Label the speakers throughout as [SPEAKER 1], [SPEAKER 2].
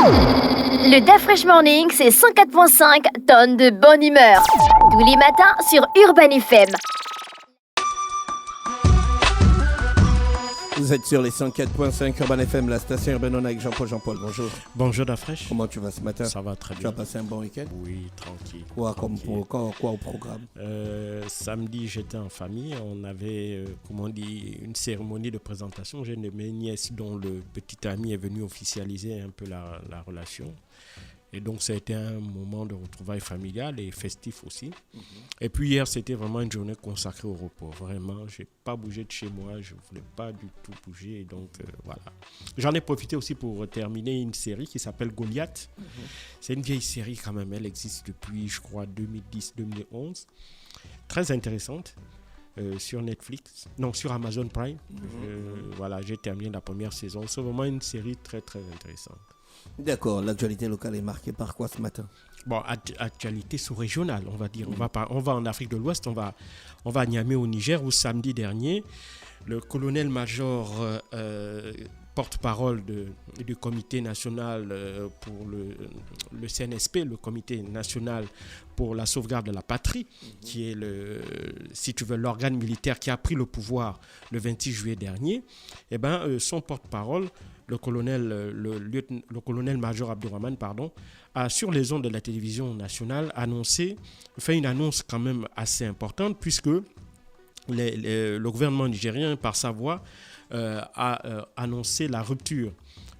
[SPEAKER 1] Le DaFresh Morning, c'est 104.5 tonnes de bonne humeur. Tous les matins sur Urban FM.
[SPEAKER 2] Vous êtes sur les 104.5 Urban FM, la station urbaine avec Jean-Paul. Jean-Paul, bonjour.
[SPEAKER 3] Bonjour DaFresh.
[SPEAKER 2] Comment tu vas ce matin?
[SPEAKER 3] Ça va très bien.
[SPEAKER 2] Tu as passé un bon week-end?
[SPEAKER 3] Oui, tranquille.
[SPEAKER 2] Quoi au programme?
[SPEAKER 3] Samedi, j'étais en famille. On avait, une cérémonie de présentation. J'ai une de mes nièces dont le petit ami est venu officialiser un peu la relation. Et donc, ça a été un moment de retrouvailles familiales et festif aussi. Et puis hier, c'était vraiment une journée consacrée au repos. Vraiment, je n'ai pas bougé de chez moi. Je ne voulais pas du tout bouger. Et donc, voilà. J'en ai profité aussi pour terminer une série qui s'appelle Goliath. C'est une vieille série quand même. Elle existe depuis, je crois, 2010-2011. Très intéressante. Sur Netflix, non, sur Amazon Prime. Voilà, j'ai terminé la première saison. C'est vraiment une série très, très intéressante.
[SPEAKER 2] D'accord, l'actualité locale est marquée par quoi ce matin?
[SPEAKER 3] Bon, actualité sous-régionale, on va dire. On va en Afrique de l'Ouest, on va à Niamey au Niger, où samedi dernier, le colonel-major porte-parole du comité national pour le CNSP, le comité national pour la sauvegarde de la patrie, qui est si tu veux, l'organe militaire qui a pris le pouvoir le 26 juillet dernier, son porte-parole, le colonel-major Abdourahmane, a sur les ondes de la télévision nationale fait une annonce quand même assez importante, puisque le gouvernement nigérien, par sa voix, a annoncé la rupture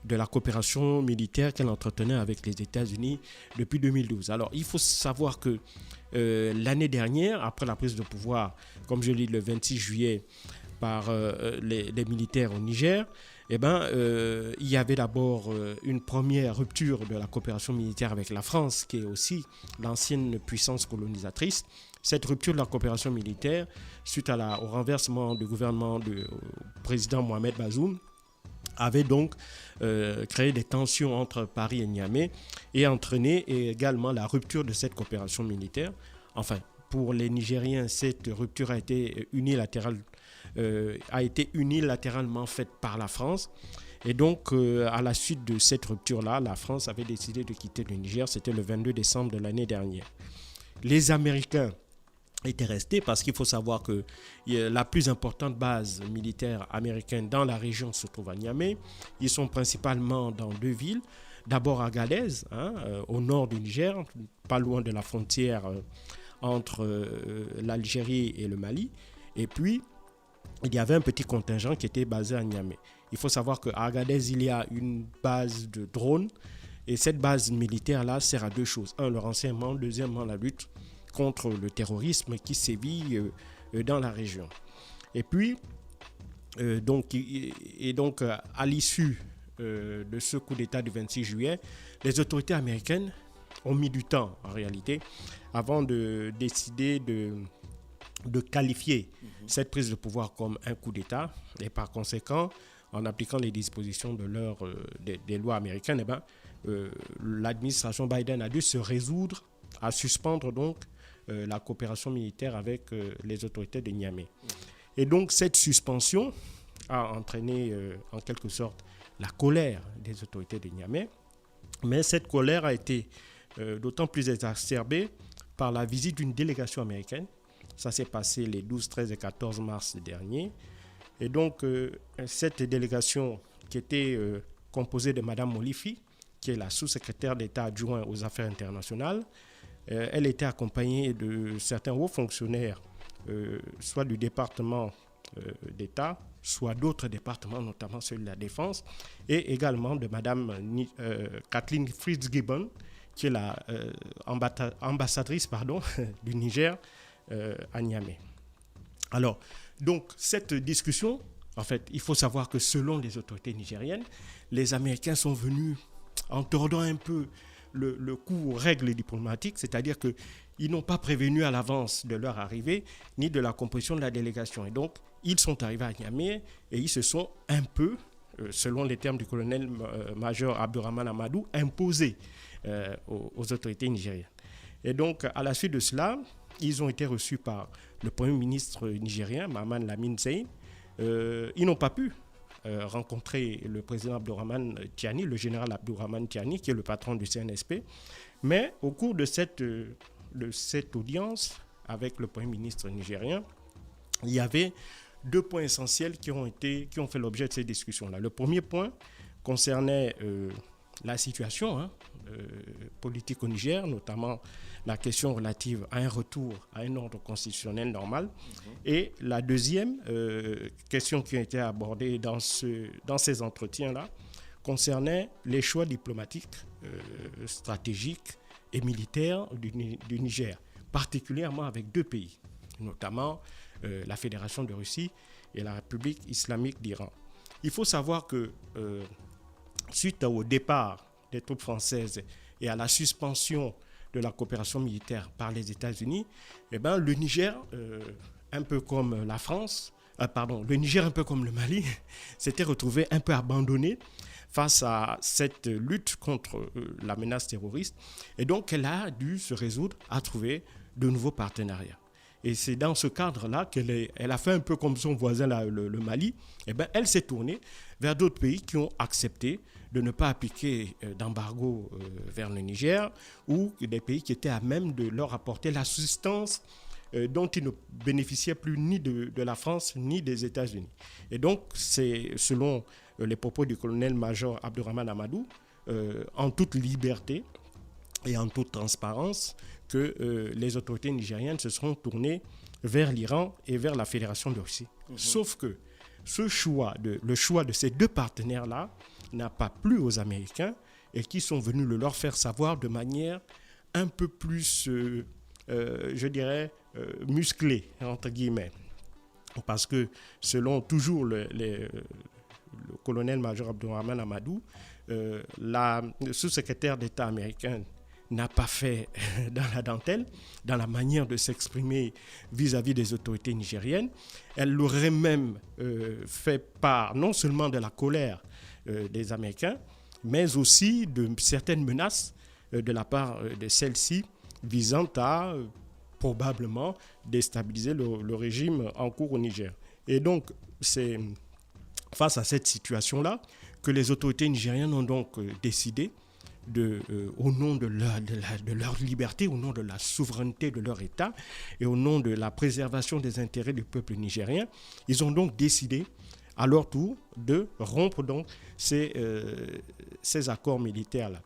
[SPEAKER 3] de la coopération militaire qu'elle entretenait avec les États-Unis depuis 2012. Alors, il faut savoir que l'année dernière, après la prise de pouvoir, comme je l'ai dit, le 26 juillet, par les militaires au Niger, il y avait d'abord une première rupture de la coopération militaire avec la France, qui est aussi l'ancienne puissance colonisatrice. Cette rupture de la coopération militaire, suite au renversement du gouvernement du président Mohamed Bazoum, avait donc créé des tensions entre Paris et Niamey et entraîné également la rupture de cette coopération militaire. Enfin, pour les Nigériens, cette rupture a été unilatéralement faite par la France. Et donc, à la suite de cette rupture-là, la France avait décidé de quitter le Niger. C'était le 22 décembre de l'année dernière. Les Américains étaient restés parce qu'il faut savoir que la plus importante base militaire américaine dans la région se trouve à Niamey. Ils sont principalement dans deux villes. D'abord à Agadez, au nord du Niger, pas loin de la frontière entre l'Algérie et le Mali. Et puis, il y avait un petit contingent qui était basé à Niamey. Il faut savoir qu'à Agadez, il y a une base de drones. Et cette base militaire-là sert à deux choses. Un, le renseignement. Deuxièmement, la lutte contre le terrorisme qui sévit dans la région. Et puis, à l'issue de ce coup d'État du 26 juillet, les autorités américaines ont mis du temps, en réalité, avant de décider de qualifier cette prise de pouvoir comme un coup d'État. Et par conséquent, en appliquant les dispositions des lois américaines, l'administration Biden a dû se résoudre à suspendre donc la coopération militaire avec les autorités de Niamey. Et donc cette suspension a entraîné en quelque sorte la colère des autorités de Niamey. Mais cette colère a été d'autant plus exacerbée par la visite d'une délégation américaine. Ça s'est passé les 12, 13 et 14 mars dernier. Et donc, cette délégation qui était composée de Mme Molifi, qui est la sous-secrétaire d'État adjoint aux affaires internationales, elle était accompagnée de certains hauts fonctionnaires, soit du département d'État, soit d'autres départements, notamment celui de la Défense, et également de Mme Kathleen Fitzgibbon, qui est la ambassadrice du Niger à Niamey. Alors, donc, cette discussion, en fait, il faut savoir que selon les autorités nigériennes, les Américains sont venus en tordant un peu le cou aux règles diplomatiques, c'est-à-dire qu'ils n'ont pas prévenu à l'avance de leur arrivée, ni de la composition de la délégation. Et donc, ils sont arrivés à Niamey et ils se sont un peu, selon les termes du colonel-major Abdourahmane Amadou, imposés aux autorités nigériennes. Et donc, à la suite de cela, ils ont été reçus par le Premier ministre nigérien, Mahaman Lamine Zeyn. Ils n'ont pas pu rencontré le président Abdourahmane Tiani, le général Abdourahmane Tiani, qui est le patron du CNSP. Mais au cours de cette audience avec le Premier ministre nigérien, il y avait 2 points essentiels qui ont fait l'objet de ces discussions-là. Le premier point concernait la situation politique au Niger, notamment la question relative à un retour à un ordre constitutionnel normal. Et la deuxième question qui a été abordée dans ces entretiens-là concernait les choix diplomatiques, stratégiques et militaires du Niger, particulièrement avec 2 pays, notamment la Fédération de Russie et la République islamique d'Iran. Il faut savoir que suite au départ des troupes françaises et à la suspension de la coopération militaire par les États-Unis, le Niger, un peu comme la France, le Niger un peu comme le Mali, s'était retrouvé un peu abandonné face à cette lutte contre la menace terroriste. Et donc, elle a dû se résoudre à trouver de nouveaux partenariats. Et c'est dans ce cadre-là qu'elle a fait un peu comme son voisin, le Mali. Elle s'est tournée vers d'autres pays qui ont accepté de ne pas appliquer d'embargo vers le Niger, ou des pays qui étaient à même de leur apporter l'assistance dont ils ne bénéficiaient plus ni de la France ni des États-Unis. Et donc, c'est selon les propos du colonel-major Abdourahmane Amadou, en toute liberté et en toute transparence, que les autorités nigériennes se seront tournées vers l'Iran et vers la Fédération de Russie. Sauf que le choix de ces 2 partenaires-là n'a pas plu aux Américains, et qui sont venus le leur faire savoir de manière un peu plus, je dirais, musclée, entre guillemets. Parce que selon toujours le colonel-major Abdourahmane Amadou, le sous-secrétaire d'État américain n'a pas fait dans la dentelle, dans la manière de s'exprimer vis-à-vis des autorités nigériennes. Elle aurait même fait part non seulement de la colère des Américains, mais aussi de certaines menaces de la part de celles-ci visant à probablement déstabiliser le régime en cours au Niger. Et donc, c'est face à cette situation-là que les autorités nigériennes ont donc décidé au nom de leur liberté, au nom de la souveraineté de leur État et au nom de la préservation des intérêts du peuple nigérien, ils ont donc décidé à leur tour de rompre donc ces accords militaires-là.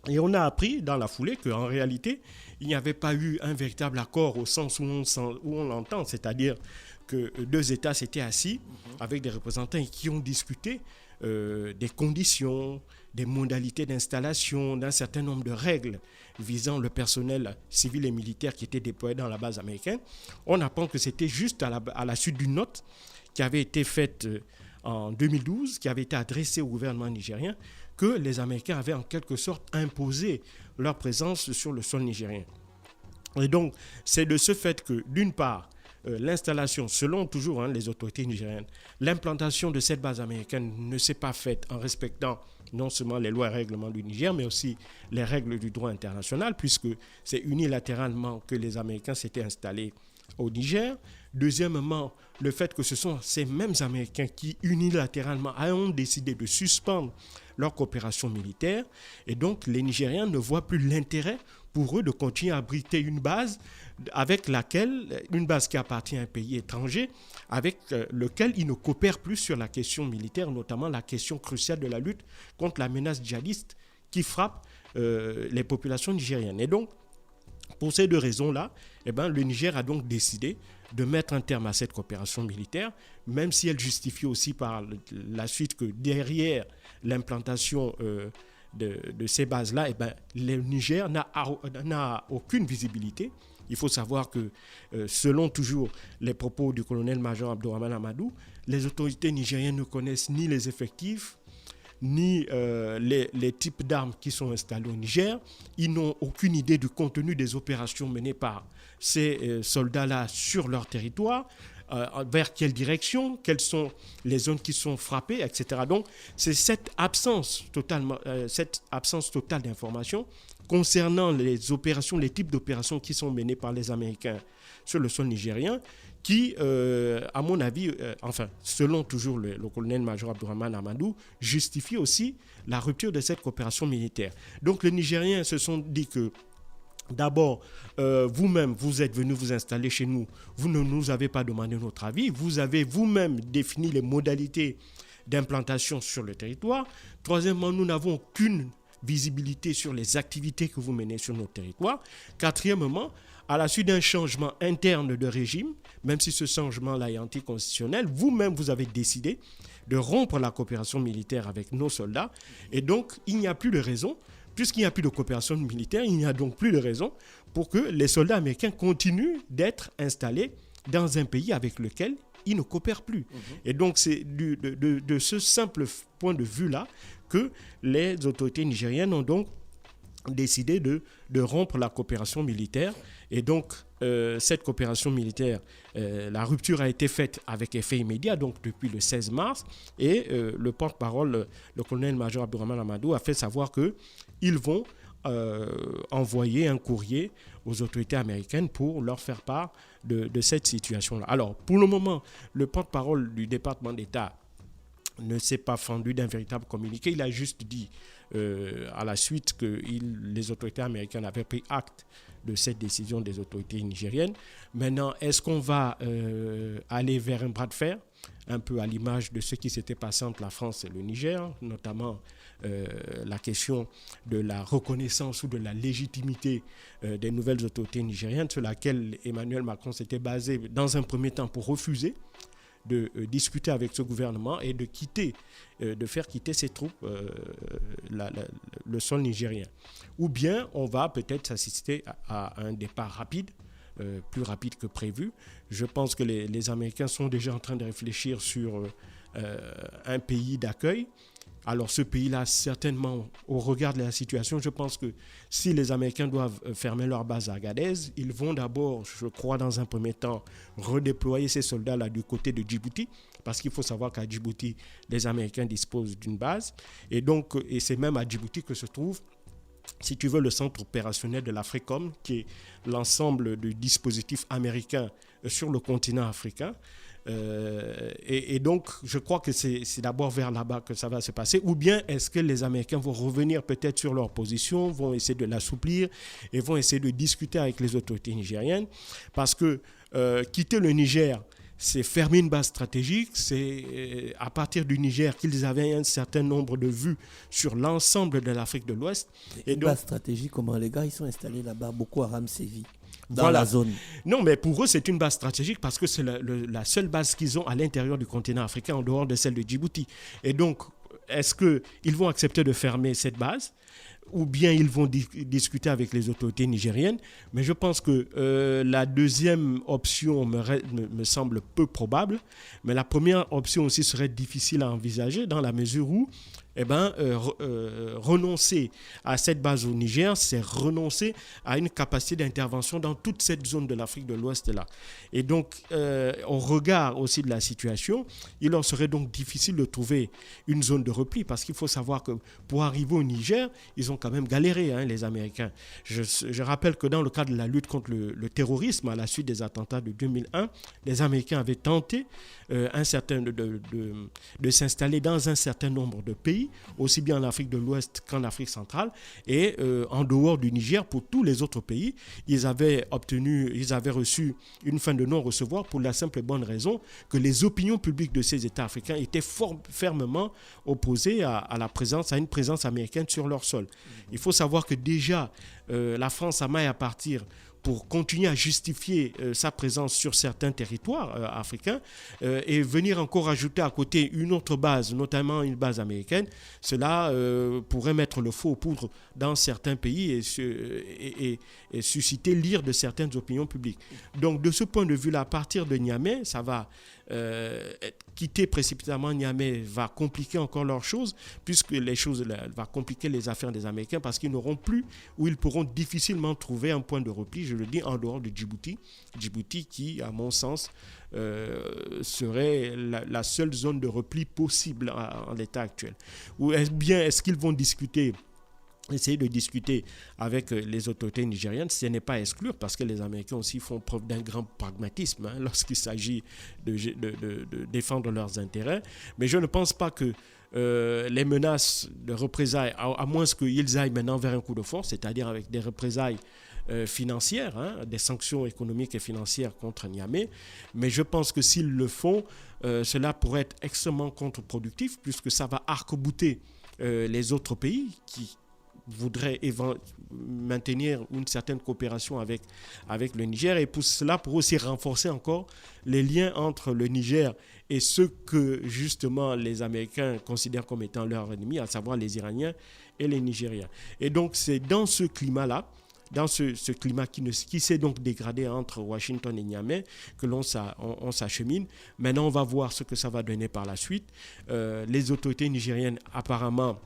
[SPEAKER 3] Et on a appris dans la foulée qu'en réalité, il n'y avait pas eu un véritable accord au sens où on l'entend, c'est-à-dire que 2 États s'étaient assis avec des représentants qui ont discuté des conditions, des modalités d'installation, d'un certain nombre de règles visant le personnel civil et militaire qui était déployé dans la base américaine. On apprend que c'était juste à la suite d'une note qui avait été faite en 2012, qui avait été adressée au gouvernement nigérien, que les Américains avaient en quelque sorte imposé leur présence sur le sol nigérien. Et donc, c'est de ce fait que, d'une part, l'installation, selon toujours les autorités nigériennes, l'implantation de cette base américaine ne s'est pas faite en respectant non seulement les lois et règlements du Niger, mais aussi les règles du droit international, puisque c'est unilatéralement que les Américains s'étaient installés au Niger. Deuxièmement, le fait que ce sont ces mêmes Américains qui unilatéralement ont décidé de suspendre leur coopération militaire, et donc les Nigériens ne voient plus l'intérêt pour eux de continuer à abriter une base qui appartient à un pays étranger, avec lequel ils ne coopèrent plus sur la question militaire, notamment la question cruciale de la lutte contre la menace djihadiste qui frappe les populations nigériennes. Et donc, pour ces 2 raisons-là, le Niger a donc décidé de mettre un terme à cette coopération militaire, même si elle justifie aussi par la suite que derrière l'implantation de ces bases-là, le Niger n'a aucune visibilité. Il faut savoir que, selon toujours les propos du colonel-major Abdourahmane Amadou, les autorités nigériennes ne connaissent ni les effectifs, ni les types d'armes qui sont installées au Niger. Ils n'ont aucune idée du contenu des opérations menées par ces soldats-là sur leur territoire. vers quelle direction, quelles sont les zones qui sont frappées, etc. Donc, c'est cette absence totale d'information concernant les opérations, les types d'opérations qui sont menées par les Américains sur le sol nigérien qui, à mon avis, selon toujours le colonel-major Abdourahmane Amadou, justifie aussi la rupture de cette coopération militaire. Donc les Nigériens se sont dit que d'abord, vous-même, vous êtes venus vous installer chez nous, vous ne nous avez pas demandé notre avis, vous avez vous-même défini les modalités d'implantation sur le territoire. Troisièmement, nous n'avons aucune visibilité sur les activités que vous menez sur notre territoire. Quatrièmement, à la suite d'un changement interne de régime, même si ce changement-là est anticonstitutionnel, vous-même, vous avez décidé de rompre la coopération militaire avec nos soldats. Et donc, il n'y a plus de raison, puisqu'il n'y a plus de coopération militaire, il n'y a donc plus de raison pour que les soldats américains continuent d'être installés dans un pays avec lequel ils ne coopèrent plus. Et donc, c'est de ce simple point de vue-là que les autorités nigériennes ont donc décidé de rompre la coopération militaire. Et donc, cette coopération militaire, la rupture a été faite avec effet immédiat, donc depuis le 16 mars. Et le porte-parole, le colonel-major Abdourahmane Amadou, a fait savoir qu'ils vont envoyer un courrier aux autorités américaines pour leur faire part de cette situation-là. Alors, pour le moment, le porte-parole du département d'État ne s'est pas fendu d'un véritable communiqué. Il a juste dit à la suite que les autorités américaines avaient pris acte de cette décision des autorités nigériennes. Maintenant, est-ce qu'on va aller vers un bras de fer, un peu à l'image de ce qui s'était passé entre la France et le Niger, notamment la question de la reconnaissance ou de la légitimité des nouvelles autorités nigériennes, sur laquelle Emmanuel Macron s'était basé dans un premier temps pour refuser de discuter avec ce gouvernement et de faire quitter ses troupes le sol nigérien. Ou bien on va peut-être assister à un départ rapide, plus rapide que prévu. Je pense que les Américains sont déjà en train de réfléchir sur un pays d'accueil. Alors ce pays-là, certainement, au regard de la situation, je pense que si les Américains doivent fermer leur base à Agadez, ils vont d'abord, je crois, dans un premier temps, redéployer ces soldats-là du côté de Djibouti, parce qu'il faut savoir qu'à Djibouti, les Américains disposent d'une base. Et donc, c'est même à Djibouti que se trouve, si tu veux, le centre opérationnel de l'Africom, qui est l'ensemble du dispositif américain sur le continent africain. Et donc, je crois que c'est d'abord vers là-bas que ça va se passer. Ou bien est-ce que les Américains vont revenir peut-être sur leur position, vont essayer de l'assouplir et vont essayer de discuter avec les autorités nigériennes? Parce que quitter le Niger, c'est fermer une base stratégique. C'est à partir du Niger qu'ils avaient un certain nombre de vues sur l'ensemble de l'Afrique de l'Ouest.
[SPEAKER 4] Et donc, base stratégique, comment les gars, ils sont installés là-bas, Boko Haram sévit dans
[SPEAKER 3] voilà.
[SPEAKER 4] la zone.
[SPEAKER 3] Non, mais pour eux, c'est une base stratégique parce que c'est la seule base qu'ils ont à l'intérieur du continent africain, en dehors de celle de Djibouti. Et donc, est-ce qu'ils vont accepter de fermer cette base ou bien ils vont discuter avec les autorités nigériennes? Mais je pense que la deuxième option me semble peu probable, mais la première option aussi serait difficile à envisager dans la mesure où renoncer à cette base au Niger, c'est renoncer à une capacité d'intervention dans toute cette zone de l'Afrique de l'Ouest là. Et donc, au regard aussi de la situation, il leur serait donc difficile de trouver une zone de repli parce qu'il faut savoir que pour arriver au Niger, ils ont quand même galéré, les Américains. Je rappelle que dans le cadre de la lutte contre le terrorisme, à la suite des attentats de 2001, les Américains avaient tenté de s'installer dans un certain nombre de pays, aussi bien en Afrique de l'Ouest qu'en Afrique centrale, et en dehors du Niger, pour tous les autres pays, ils avaient reçu une fin de non-recevoir pour la simple et bonne raison que les opinions publiques de ces États africains étaient fermement opposées à une présence américaine sur leur sol. Il faut savoir que déjà, la France a maille à partir pour continuer à justifier sa présence sur certains territoires africains et venir encore ajouter à côté une autre base, notamment une base américaine, cela pourrait mettre le feu aux poudres dans certains pays et susciter l'ire de certaines opinions publiques. Donc de ce point de vue-là, à partir de Niamey, ça va quitter précipitamment Niamey va compliquer encore leurs choses, puisque va compliquer les affaires des Américains parce qu'ils n'auront plus, ou ils pourront difficilement trouver un point de repli, je le dis, en dehors de Djibouti. Djibouti qui, à mon sens, serait la seule zone de repli possible en l'état actuel. Ou est-ce qu'ils vont essayer de discuter avec les autorités nigériennes? Ce n'est pas à exclure parce que les Américains aussi font preuve d'un grand pragmatisme lorsqu'il s'agit de défendre leurs intérêts. Mais je ne pense pas que les menaces de représailles, à moins qu'ils aillent maintenant vers un coup de force, c'est-à-dire avec des représailles financières, des sanctions économiques et financières contre Niamey. Mais je pense que s'ils le font, cela pourrait être extrêmement contre-productif puisque ça va arc-bouter les autres pays qui voudrait maintenir une certaine coopération avec le Niger et pour cela, pour aussi renforcer encore les liens entre le Niger et ceux que justement les Américains considèrent comme étant leurs ennemis, à savoir les Iraniens et les Nigériens. Et donc c'est dans ce climat-là, dans ce climat qui s'est donc dégradé entre Washington et Niamey, que on s'achemine. Maintenant, on va voir ce que ça va donner par la suite. Les autorités nigériennes, apparemment,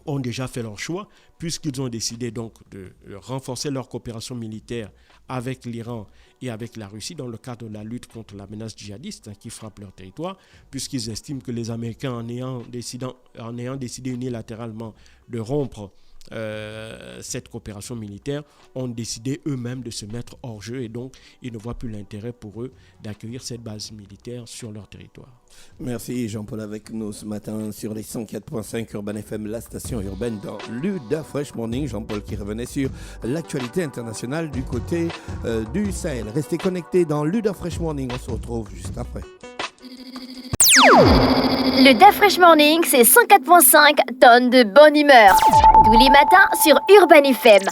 [SPEAKER 3] ont déjà fait leur choix, puisqu'ils ont décidé donc de renforcer leur coopération militaire avec l'Iran et avec la Russie dans le cadre de la lutte contre la menace djihadiste qui frappe leur territoire, puisqu'ils estiment que les Américains, en ayant décidé unilatéralement de rompre cette coopération militaire, ont décidé eux-mêmes de se mettre hors jeu et donc ils ne voient plus l'intérêt pour eux d'accueillir cette base militaire sur leur territoire.
[SPEAKER 4] Merci Jean-Paul avec nous ce matin sur les 104.5 Urban FM, la station urbaine dans l'UDA Fresh Morning. Jean-Paul qui revenait sur l'actualité internationale du côté du Sahel. Restez connectés dans l'UDA Fresh Morning, on se retrouve juste après.
[SPEAKER 1] Le DA Fresh Morning, c'est 104.5 tonnes de bonne humeur. Tous les matins sur Urban FM.